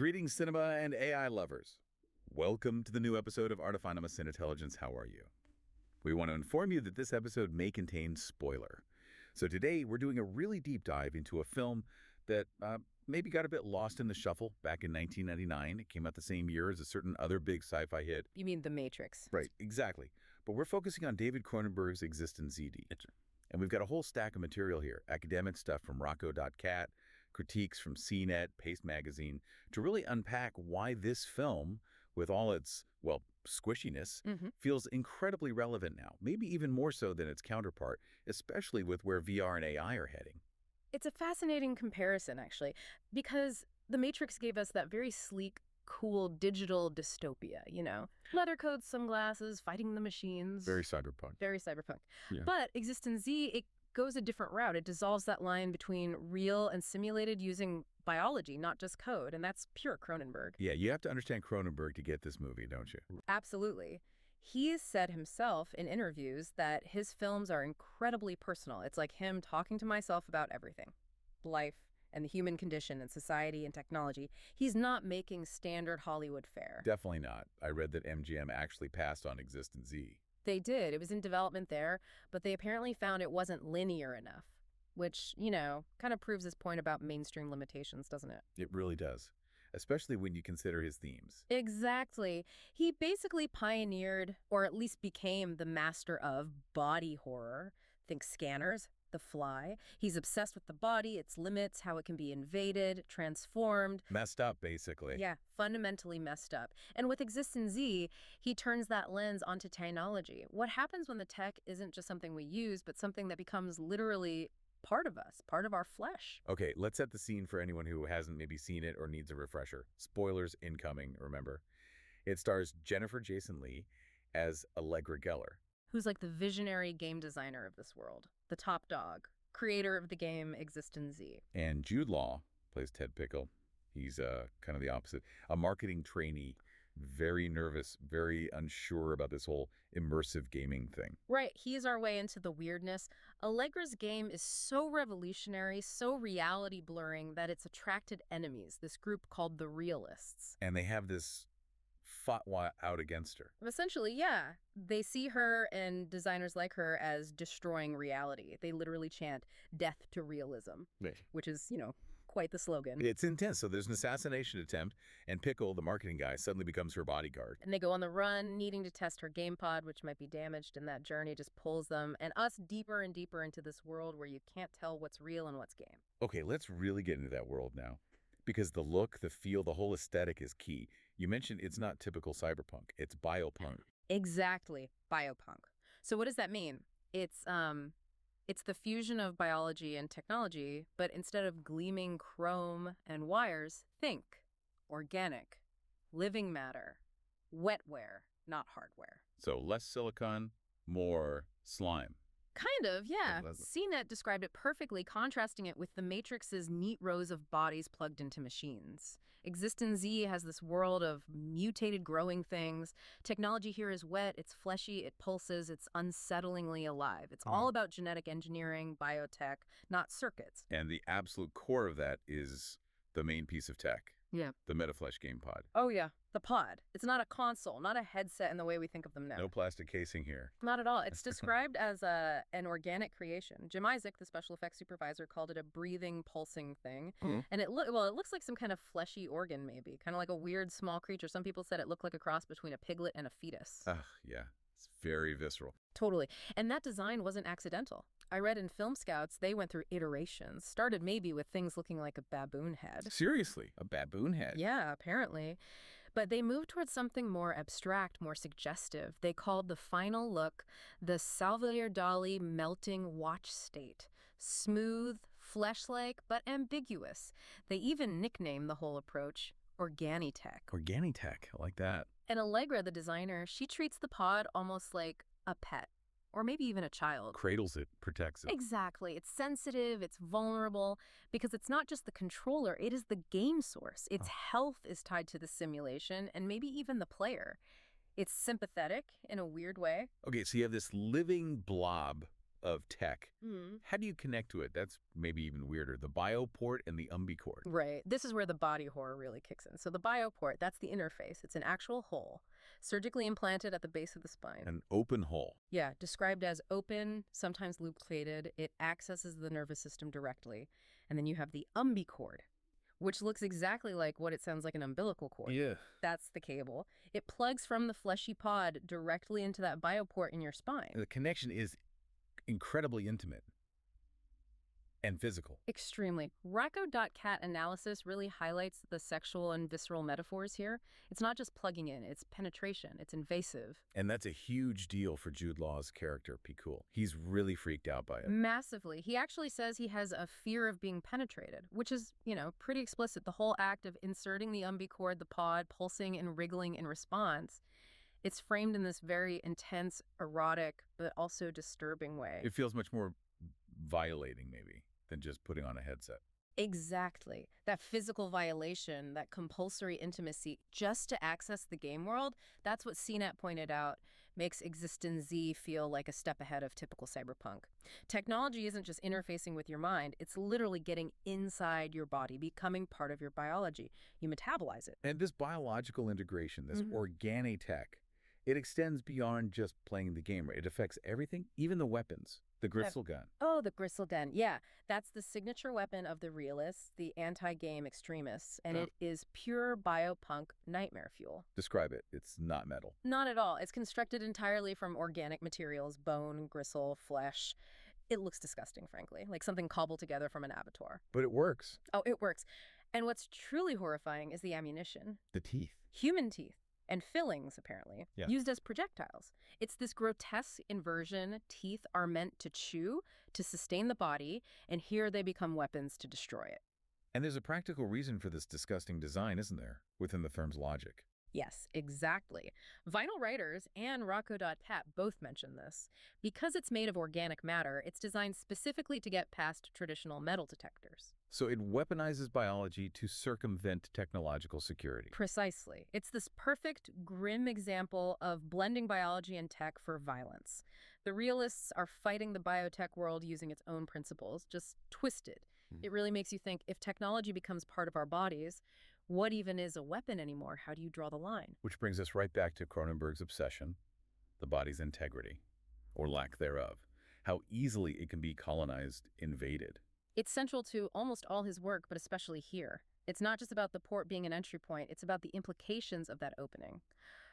Greetings, cinema and AI lovers. Welcome to the new episode of Artifinema Cinetelligence. How are you? We want to inform you that this episode may contain spoiler. So today we're doing a really deep dive into a film that maybe got a bit lost in the shuffle back in 1999. It came out the same year as a certain other big sci-fi hit. You mean The Matrix? Right, exactly. But we're focusing on David Cronenberg's eXistenZ. And we've got a whole stack of material here, academic stuff from Rocco.cat, critiques from CNET, Paste Magazine, to really unpack why this film, with all its, well, squishiness, feels incredibly relevant now, maybe even more so than its counterpart, especially with where VR and AI are heading. It's a fascinating comparison, actually, because The Matrix gave us that very sleek, cool digital dystopia, you know? Leather coats, sunglasses, fighting the machines. Very cyberpunk. Very cyberpunk. Yeah. But eXistenZ, it goes a different route. It dissolves that line between real and simulated using biology, not just code, and that's pure Cronenberg. Yeah, you have to understand Cronenberg to get this movie, don't you? Absolutely. He has said himself in interviews that his films are incredibly personal. It's like him talking to myself about everything. Life, and the human condition and society and technology. He's not making standard Hollywood fare. Definitely not. I read that MGM actually passed on eXistenZ. They did. It was in development there, but they apparently found it wasn't linear enough, which, you know, kind of proves his point about mainstream limitations, doesn't it? It really does, especially when you consider his themes. Exactly. He basically pioneered, or at least became the master of body horror. Think Scanners, The Fly. He's obsessed with the body, its limits, how it can be invaded, transformed. Messed up, basically. Yeah, fundamentally messed up. And with eXistenZ, he turns that lens onto technology. What happens when the tech isn't just something we use, but something that becomes literally part of us, part of our flesh? Okay, let's set the scene for anyone who hasn't maybe seen it or needs a refresher. Spoilers incoming, remember. It stars Jennifer Jason Leigh as Allegra Geller, who's like the visionary game designer of this world, the top dog, creator of the game eXistenZ. And Jude Law plays Ted Pickle. He's kind of the opposite. A marketing trainee, very nervous, very unsure about this whole immersive gaming thing. Right. He's our way into the weirdness. Allegra's game is so revolutionary, so reality blurring that it's attracted enemies, this group called the Realists. And they have this fatwa out against her. Essentially, yeah. They see her and designers like her as destroying reality. They literally chant death to realism, which is, you know, quite the slogan. It's intense. So there's an assassination attempt, and Pickle, the marketing guy, suddenly becomes her bodyguard. And they go on the run, needing to test her game pod, which might be damaged, and that journey just pulls them and us deeper and deeper into this world where you can't tell what's real and what's game. Okay, let's really get into that world now. Because the look, the feel, the whole aesthetic is key. You mentioned it's not typical cyberpunk. It's biopunk. Exactly. Biopunk. So what does that mean? It's the fusion of biology and technology, but instead of gleaming chrome and wires, think organic, living matter, wetware, not hardware. So less silicon, more slime. Kind of, yeah. CNET described it perfectly, contrasting it with The Matrix's neat rows of bodies plugged into machines. eXistenZ has this world of mutated growing things. Technology here is wet, it's fleshy, it pulses, it's unsettlingly alive. It's all about genetic engineering, biotech, not circuits. And the absolute core of that is the main piece of tech. Yeah. The MetaFlesh game pod. Oh, yeah. The pod. It's not a console, not a headset in the way we think of them now. No plastic casing here. Not at all. It's described as an organic creation. Jim Isaac, the special effects supervisor, called it a breathing, pulsing thing. And it looks like some kind of fleshy organ, maybe. Kind of like a weird small creature. Some people said it looked like a cross between a piglet and a fetus. Yeah. It's very visceral. Totally. And that design wasn't accidental. I read in Film Scouts, they went through iterations. Started maybe with things looking like a baboon head. Seriously? A baboon head? Yeah, apparently. But they moved towards something more abstract, more suggestive. They called the final look the Salvador Dali melting watch state. Smooth, flesh-like, but ambiguous. They even nicknamed the whole approach Organitech. Organitech. I like that. And Allegra, the designer, she treats the pod almost like a pet. Or maybe even a child. Cradles it, protects it. Exactly. It's sensitive, it's vulnerable, because it's not just the controller, it is the game source. Its health is tied to the simulation, and maybe even the player. It's sympathetic in a weird way. Okay, so you have this living blob of tech. How do you connect to it? That's maybe even weirder. The bioport and the umbicord. Right. This is where the body horror really kicks in. So the bioport, that's the interface. It's an actual hole, surgically implanted at the base of the spine. An open hole. Yeah, described as open, sometimes loop-plated. It accesses the nervous system directly. And then you have the umbicord, which looks exactly like what it sounds like, an umbilical cord. Yeah. That's the cable. It plugs from the fleshy pod directly into that bioport in your spine. The connection is incredibly intimate and physical. Extremely. Rocco.cat analysis really highlights the sexual and visceral metaphors here. It's not just plugging in, it's penetration, it's invasive. And that's a huge deal for Jude Law's character, Pikul. He's really freaked out by it. Massively. He actually says he has a fear of being penetrated, which is, pretty explicit. The whole act of inserting the umbicord, the pod, pulsing and wriggling in response, it's framed in this very intense, erotic, but also disturbing way. It feels much more violating, maybe, than just putting on a headset. Exactly. That physical violation, that compulsory intimacy just to access the game world, that's what CNET pointed out makes eXistenZ feel like a step ahead of typical cyberpunk. Technology isn't just interfacing with your mind, it's literally getting inside your body, becoming part of your biology. You metabolize it. And this biological integration, this organic tech, it extends beyond just playing the game, right? It affects everything, even the weapons. The Gristle Gun. Oh, the Gristle Gun. Yeah, that's the signature weapon of the realists, the anti-game extremists, and it is pure biopunk nightmare fuel. Describe it. It's not metal. Not at all. It's constructed entirely from organic materials, bone, gristle, flesh. It looks disgusting, frankly, like something cobbled together from an abattoir. But it works. Oh, it works. And what's truly horrifying is the ammunition. The teeth. Human teeth. And fillings, apparently, used as projectiles. It's this grotesque inversion. Teeth are meant to chew, to sustain the body, and here they become weapons to destroy it. And there's a practical reason for this disgusting design, isn't there, within the firm's logic? Yes, exactly. Vinyl Writers and Rocco.cat both mention this. Because it's made of organic matter, it's designed specifically to get past traditional metal detectors. So it weaponizes biology to circumvent technological security. Precisely. It's this perfect, grim example of blending biology and tech for violence. The realists are fighting the biotech world using its own principles, just twisted. It really makes you think, if technology becomes part of our bodies, what even is a weapon anymore? How do you draw the line? Which brings us right back to Cronenberg's obsession, the body's integrity, or lack thereof, how easily it can be colonized, invaded. It's central to almost all his work, but especially here. It's not just about the port being an entry point, it's about the implications of that opening.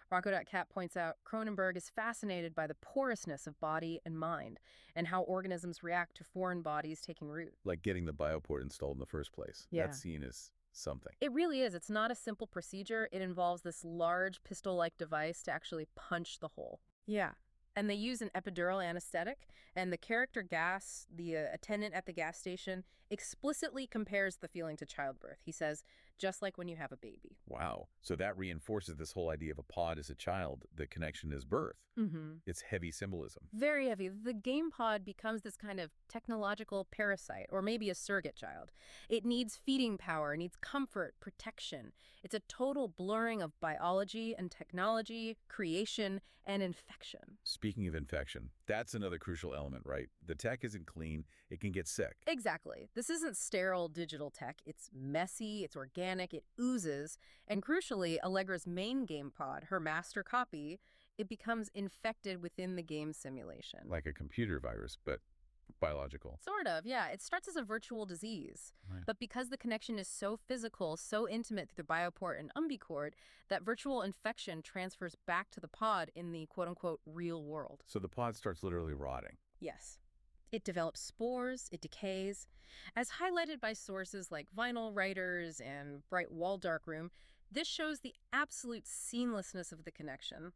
Rocco.cat points out Cronenberg is fascinated by the porousness of body and mind, and how organisms react to foreign bodies taking root. Like getting the bioport installed in the first place. Yeah. That scene is something. It really is. It's not a simple procedure. It involves this large pistol-like device to actually punch the hole. Yeah. And they use an epidural anesthetic, and the character Gas, the attendant at the gas station, explicitly compares the feeling to childbirth. He says, just like when you have a baby. Wow. So that reinforces this whole idea of a pod as a child. The connection is birth. It's heavy symbolism. Very heavy. The game pod becomes this kind of technological parasite, or maybe a surrogate child. It needs feeding power, it needs comfort, protection. It's a total blurring of biology and technology, creation, and infection. Speaking of infection, that's another crucial element, right? The tech isn't clean. It can get sick. Exactly. This isn't sterile digital tech. It's messy, it's organic, it oozes. And crucially, Allegra's main game pod, her master copy, it becomes infected within the game simulation. Like a computer virus, but biological. Sort of, yeah. It starts as a virtual disease. Right. But because the connection is so physical, so intimate through the bioport and umbicord, that virtual infection transfers back to the pod in the quote-unquote real world. So the pod starts literally rotting. Yes. It develops spores, it decays. As highlighted by sources like Vinyl Writers and Bright Wall Darkroom, this shows the absolute seamlessness of the connection.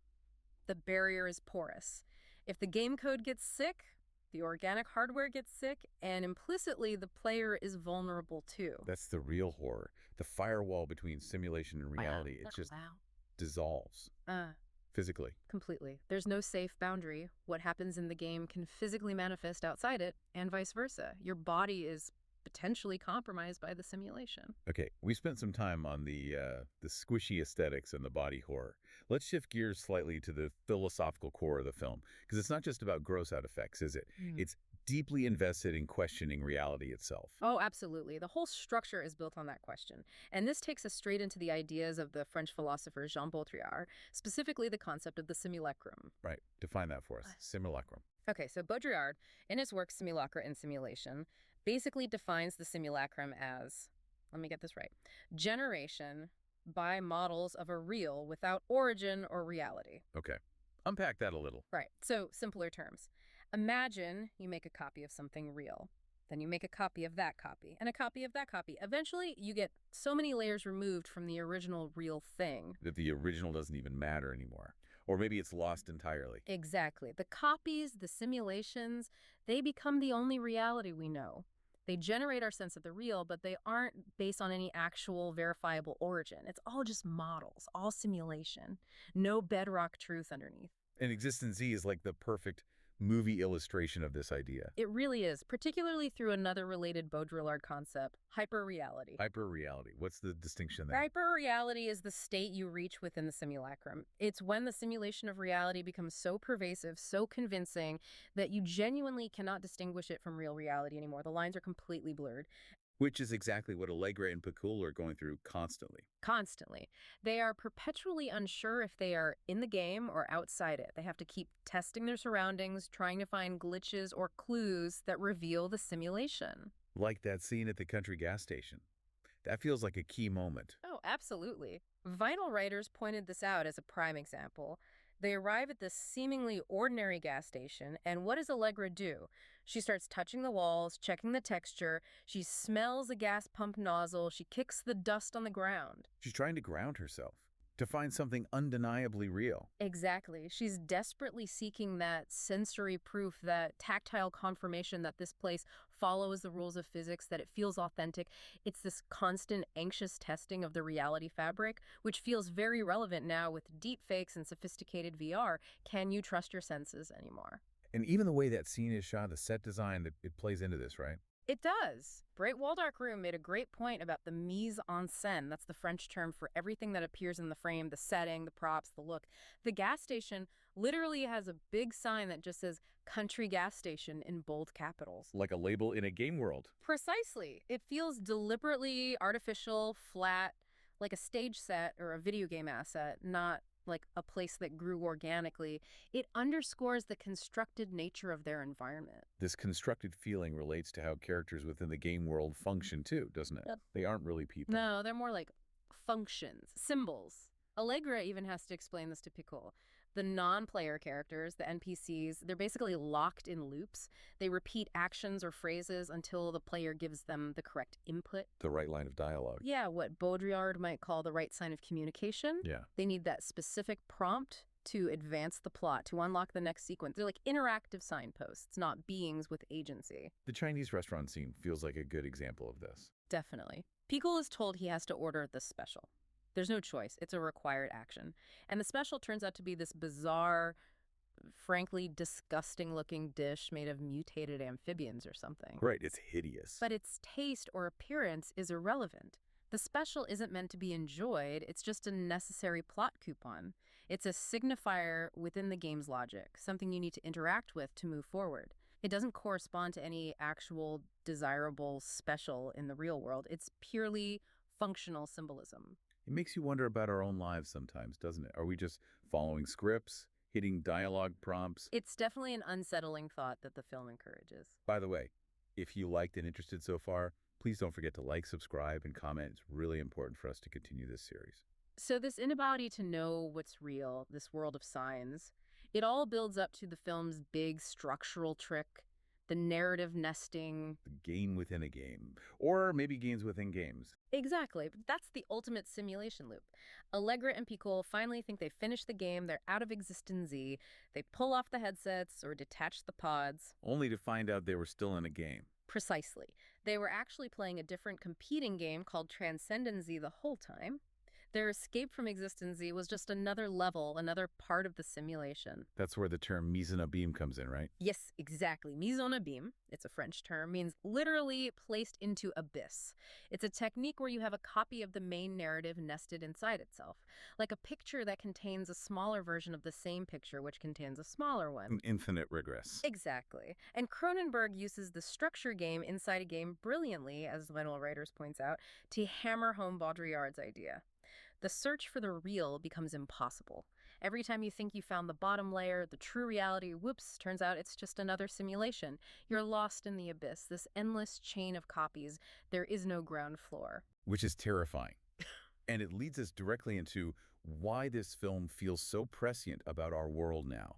The barrier is porous. If the game code gets sick, the organic hardware gets sick, and implicitly the player is vulnerable too. That's the real horror. The firewall between simulation and reality, it just dissolves. Physically. Completely. There's no safe boundary. What happens in the game can physically manifest outside it, and vice versa. Your body is potentially compromised by the simulation. Okay, we spent some time on the squishy aesthetics and the body horror. Let's shift gears slightly to the philosophical core of the film, because it's not just about gross out effects, is it? It's deeply invested in questioning reality itself. Oh, absolutely. The whole structure is built on that question. And this takes us straight into the ideas of the French philosopher Jean Baudrillard, specifically the concept of the simulacrum. Right. Define that for us. Simulacrum. Okay, so Baudrillard, in his work Simulacra and Simulation, basically defines the simulacrum as, let me get this right, generation by models of a real without origin or reality. Okay. Unpack that a little. Right, so simpler terms. Imagine you make a copy of something real. Then you make a copy of that copy, and a copy of that copy. Eventually, you get so many layers removed from the original real thing that the original doesn't even matter anymore. Or maybe it's lost entirely. Exactly. The copies, the simulations, they become the only reality we know. They generate our sense of the real, but they aren't based on any actual verifiable origin. It's all just models, all simulation. No bedrock truth underneath. And eXistenZ is like the perfect movie illustration of this idea. It really is, particularly through another related Baudrillard concept, hyperreality. Hyperreality. What's the distinction there? Hyperreality is the state you reach within the simulacrum. It's when the simulation of reality becomes so pervasive, so convincing, that you genuinely cannot distinguish it from real reality anymore. The lines are completely blurred. Which is exactly what Allegra and Pikul are going through constantly. Constantly. They are perpetually unsure if they are in the game or outside it. They have to keep testing their surroundings, trying to find glitches or clues that reveal the simulation. Like that scene at the country gas station. That feels like a key moment. Oh, absolutely. Vinyl writers pointed this out as a prime example. They arrive at this seemingly ordinary gas station, and what does Allegra do? She starts touching the walls, checking the texture. She smells a gas pump nozzle. She kicks the dust on the ground. She's trying to ground herself, to find something undeniably real. Exactly. She's desperately seeking that sensory proof, that tactile confirmation that this place follows the rules of physics, that it feels authentic. It's this constant anxious testing of the reality fabric, which feels very relevant now with deepfakes and sophisticated VR. Can you trust your senses anymore? And even the way that scene is shot, the set design, it plays into this, right? It does. Great Waldark Room made a great point about the mise en scène. That's the French term for everything that appears in the frame, the setting, the props, the look. The gas station literally has a big sign that just says country gas station in bold capitals. Like a label in a game world. Precisely. It feels deliberately artificial, flat, like a stage set or a video game asset, not like a place that grew organically. It underscores the constructed nature of their environment. This constructed feeling relates to how characters within the game world function too, doesn't it? Yep. They aren't really people. No, they're more like functions, symbols. Allegra even has to explain this to Pikul. The non-player characters, the NPCs, they're basically locked in loops. They repeat actions or phrases until the player gives them the correct input. The right line of dialogue. Yeah, what Baudrillard might call the right sign of communication. Yeah. They need that specific prompt to advance the plot, to unlock the next sequence. They're like interactive signposts, not beings with agency. The Chinese restaurant scene feels like a good example of this. Definitely. Pikul is told he has to order the special. There's no choice. It's a required action. And the special turns out to be this bizarre, frankly disgusting-looking dish made of mutated amphibians or something. Right, it's hideous. But its taste or appearance is irrelevant. The special isn't meant to be enjoyed. It's just a necessary plot coupon. It's a signifier within the game's logic, something you need to interact with to move forward. It doesn't correspond to any actual desirable special in the real world. It's purely functional symbolism. It makes you wonder about our own lives sometimes, doesn't it? Are we just following scripts, hitting dialogue prompts? It's definitely an unsettling thought that the film encourages. By the way, if you liked and interested so far, please don't forget to like, subscribe, and comment. It's really important for us to continue this series. So this inability to know what's real, this world of signs, it all builds up to the film's big structural trick, the narrative nesting. The game within a game. Or maybe games within games. Exactly. But that's the ultimate simulation loop. Allegra and Pikul finally think they've finished the game. They're out of eXistenZ. They pull off the headsets or detach the pods. Only to find out they were still in a game. Precisely. They were actually playing a different competing game called eXistenZ the whole time. Their escape from eXistenZ was just another level, another part of the simulation. That's where the term mise en abîme comes in, right? Yes, exactly. Mise en abîme, it's a French term, means literally placed into abyss. It's a technique where you have a copy of the main narrative nested inside itself, like a picture that contains a smaller version of the same picture, which contains a smaller one. An infinite regress. Exactly. And Cronenberg uses the structure game inside a game brilliantly, as one of the writers points out, to hammer home Baudrillard's idea. The search for the real becomes impossible. Every time you think you found the bottom layer, the true reality, whoops, turns out it's just another simulation. You're lost in the abyss, this endless chain of copies. There is no ground floor. Which is terrifying. And it leads us directly into why this film feels so prescient about our world now.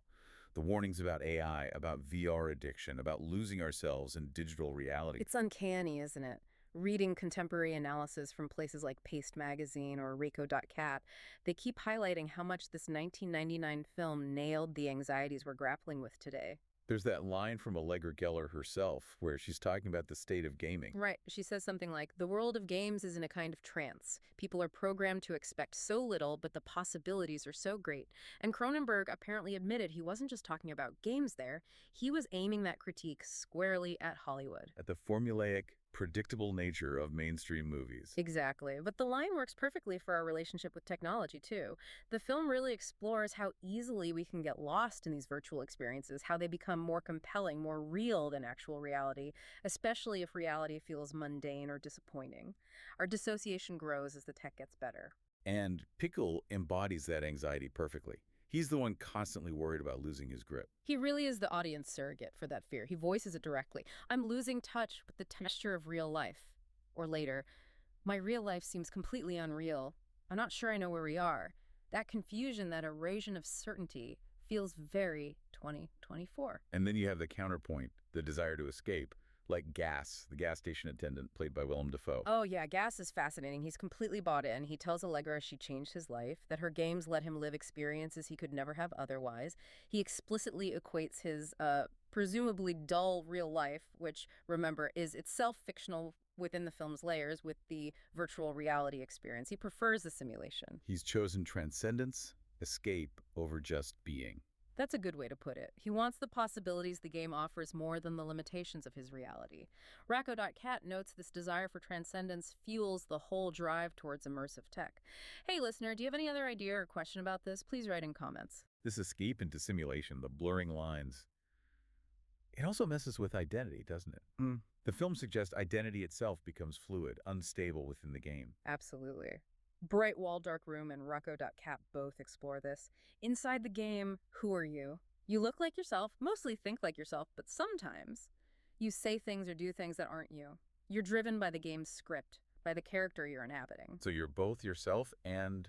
The warnings about AI, about VR addiction, about losing ourselves in digital reality. It's uncanny, isn't it? Reading contemporary analysis from places like Paste Magazine or Reiko.cat, they keep highlighting how much this 1999 film nailed the anxieties we're grappling with today. There's that line from Allegra Geller herself where she's talking about the state of gaming. Right. She says something like, the world of games is in a kind of trance. People are programmed to expect so little, but the possibilities are so great. And Cronenberg apparently admitted he wasn't just talking about games there. He was aiming that critique squarely at Hollywood. At the formulaic, predictable nature of mainstream movies. Exactly. But the line works perfectly for our relationship with technology, too. The film really explores how easily we can get lost in these virtual experiences, how they become more compelling, more real than actual reality, especially if reality feels mundane or disappointing. Our dissociation grows as the tech gets better. And Pickle embodies that anxiety perfectly. He's the one constantly worried about losing his grip. He really is the audience surrogate for that fear. He voices it directly. I'm losing touch with the texture of real life. Or later, my real life seems completely unreal. I'm not sure I know where we are. That confusion, that erosion of certainty, feels very 2024. And then you have the counterpoint, the desire to escape, like Gas, the gas station attendant, played by Willem Dafoe. Oh yeah, Gas is fascinating. He's completely bought in. He tells Allegra she changed his life, that her games let him live experiences he could never have otherwise. He explicitly equates his presumably dull real life, which, remember, is itself fictional within the film's layers, with the virtual reality experience. He prefers the simulation. He's chosen transcendence, escape, over just being. That's a good way to put it. He wants the possibilities the game offers more than the limitations of his reality. Racco.cat notes this desire for transcendence fuels the whole drive towards immersive tech. Hey, listener, do you have any other idea or question about this? Please write in comments. This escape into simulation, the blurring lines, it also messes with identity, doesn't it? The film suggests identity itself becomes fluid, unstable within the game. Absolutely. Bright Wall, Dark Room and Racco.cat both explore this. Inside the game, who are you? You look like yourself, mostly think like yourself, but sometimes you say things or do things that aren't you. You're driven by the game's script, by the character you're inhabiting. So you're both yourself and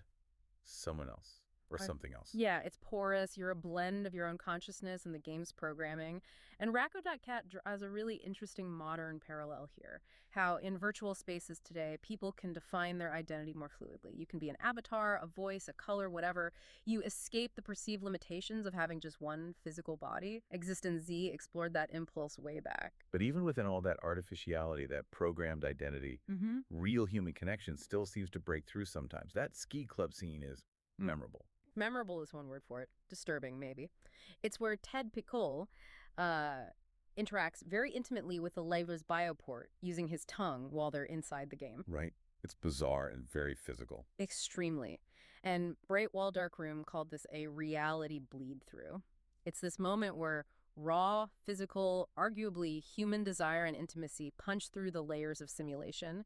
someone else. Or something else. Yeah, it's porous. You're a blend of your own consciousness and the game's programming. And Racco.cat draws a really interesting modern parallel here. How in virtual spaces today, people can define their identity more fluidly. You can be an avatar, a voice, a color, whatever. You escape the perceived limitations of having just one physical body. eXistenZ explored that impulse way back. But even within all that artificiality, that programmed identity, real human connection still seems to break through sometimes. That ski club scene is memorable. Memorable is one word for it. Disturbing, maybe. It's where Ted Pickle interacts very intimately with Allegra's bioport, using his tongue while they're inside the game. Right. It's bizarre and very physical. Extremely. And Bright Wall, Dark Room called this a reality bleed-through. It's this moment where raw, physical, arguably human desire and intimacy punch through the layers of simulation.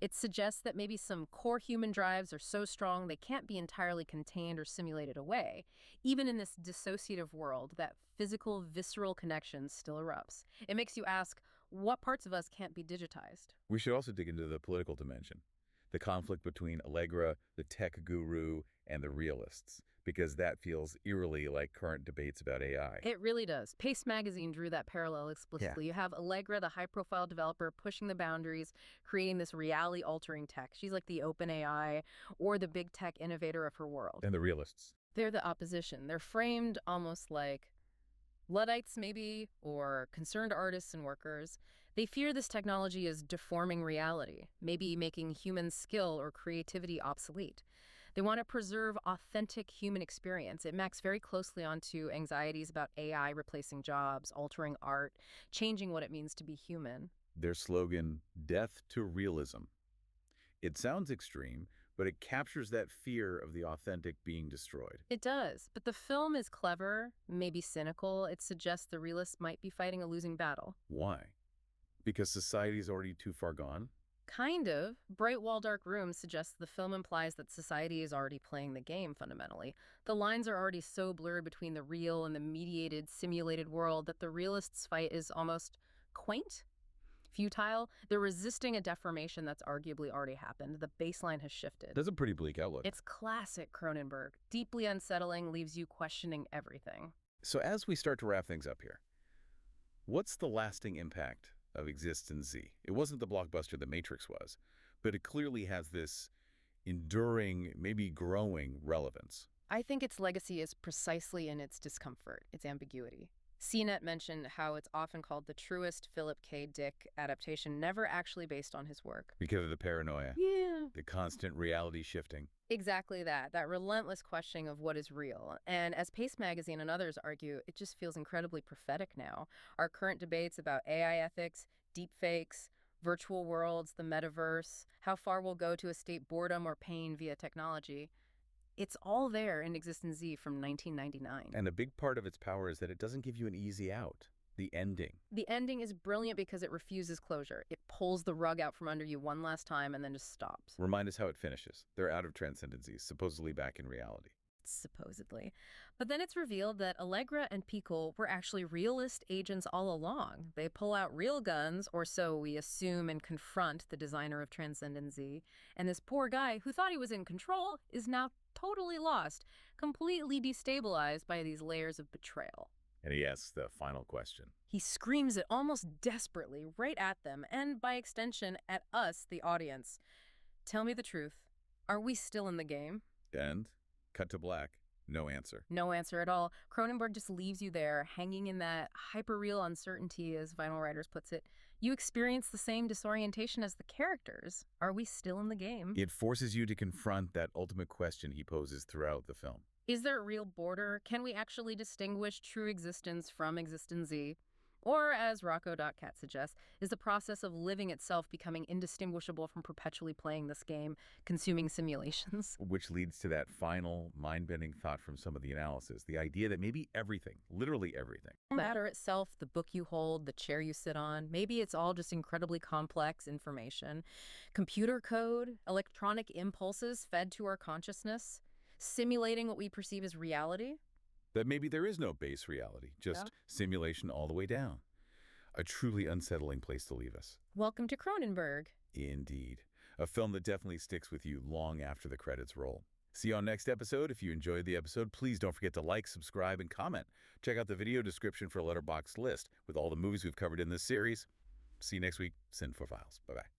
It suggests that maybe some core human drives are so strong they can't be entirely contained or simulated away. Even in this dissociative world, that physical, visceral connection still erupts. It makes you ask, what parts of us can't be digitized? We should also dig into the political dimension. The conflict between Allegra, the tech guru, and the realists, because that feels eerily like current debates about AI. It really does. Paste Magazine drew that parallel explicitly. You have Allegra, the high-profile developer, pushing the boundaries, creating this reality-altering tech. She's like the open AI or the big tech innovator of her world. And the realists. They're the opposition. They're framed almost like Luddites, maybe, or concerned artists and workers. They fear this technology is deforming reality, maybe making human skill or creativity obsolete. They want to preserve authentic human experience. It maps very closely onto anxieties about AI replacing jobs, altering art, changing what it means to be human. Their slogan, "Death to Realism." It sounds extreme, but it captures that fear of the authentic being destroyed. It does, but the film is clever, maybe cynical. It suggests the realists might be fighting a losing battle. Why? Because society is already too far gone? Kind of. Bright Wall Dark Room suggests the film implies that society is already playing the game, fundamentally. The lines are already so blurred between the real and the mediated, simulated world that the realists' fight is almost quaint, futile. They're resisting a deformation that's arguably already happened. The baseline has shifted. That's a pretty bleak outlook. It's classic Cronenberg. Deeply unsettling, leaves you questioning everything. So as we start to wrap things up here, what's the lasting impact of eXistenZ? It wasn't the blockbuster The Matrix was, but it clearly has this enduring, maybe growing relevance. I think its legacy is precisely in its discomfort, its ambiguity. CNET mentioned how it's often called the truest Philip K. Dick adaptation, never actually based on his work. Because of the paranoia. Yeah. The constant reality shifting. Exactly that relentless questioning of what is real. And as Pace Magazine and others argue, it just feels incredibly prophetic now. Our current debates about AI ethics, deepfakes, virtual worlds, the metaverse, how far we'll go to escape boredom or pain via technology. It's all there in eXistenZ from 1999. And a big part of its power is that it doesn't give you an easy out. The ending. The ending is brilliant because it refuses closure. It pulls the rug out from under you one last time and then just stops. Remind us how it finishes. They're out of transcendency, supposedly back in reality. Supposedly. But then it's revealed that Allegra and Pickle were actually realist agents all along. They pull out real guns, or so we assume, and confront the designer of TranscendenZ. And this poor guy who thought he was in control is now totally lost, completely destabilized by these layers of betrayal. And he asks the final question. He screams it almost desperately right at them, and by extension at us, the audience. Tell me the truth. Are we still in the game? And cut to black. No answer. No answer at all. Cronenberg just leaves you there, hanging in that hyper-real uncertainty, as Vinyl Riders puts it. You experience the same disorientation as the characters. Are we still in the game? It forces you to confront that ultimate question he poses throughout the film. Is there a real border? Can we actually distinguish true existence from eXistenZ? Or, as Rocco.cat suggests, is the process of living itself becoming indistinguishable from perpetually playing this game, consuming simulations? Which leads to that final, mind-bending thought from some of the analysis, the idea that maybe everything, literally everything. Matter itself, the book you hold, the chair you sit on, maybe it's all just incredibly complex information. Computer code, electronic impulses fed to our consciousness, simulating what we perceive as reality. That maybe there is no base reality, just simulation all the way down. A truly unsettling place to leave us. Welcome to Cronenberg. Indeed. A film that definitely sticks with you long after the credits roll. See you on next episode. If you enjoyed the episode, please don't forget to like, subscribe, and comment. Check out the video description for a letterboxd list with all the movies we've covered in this series. See you next week. Send for files. Bye-bye.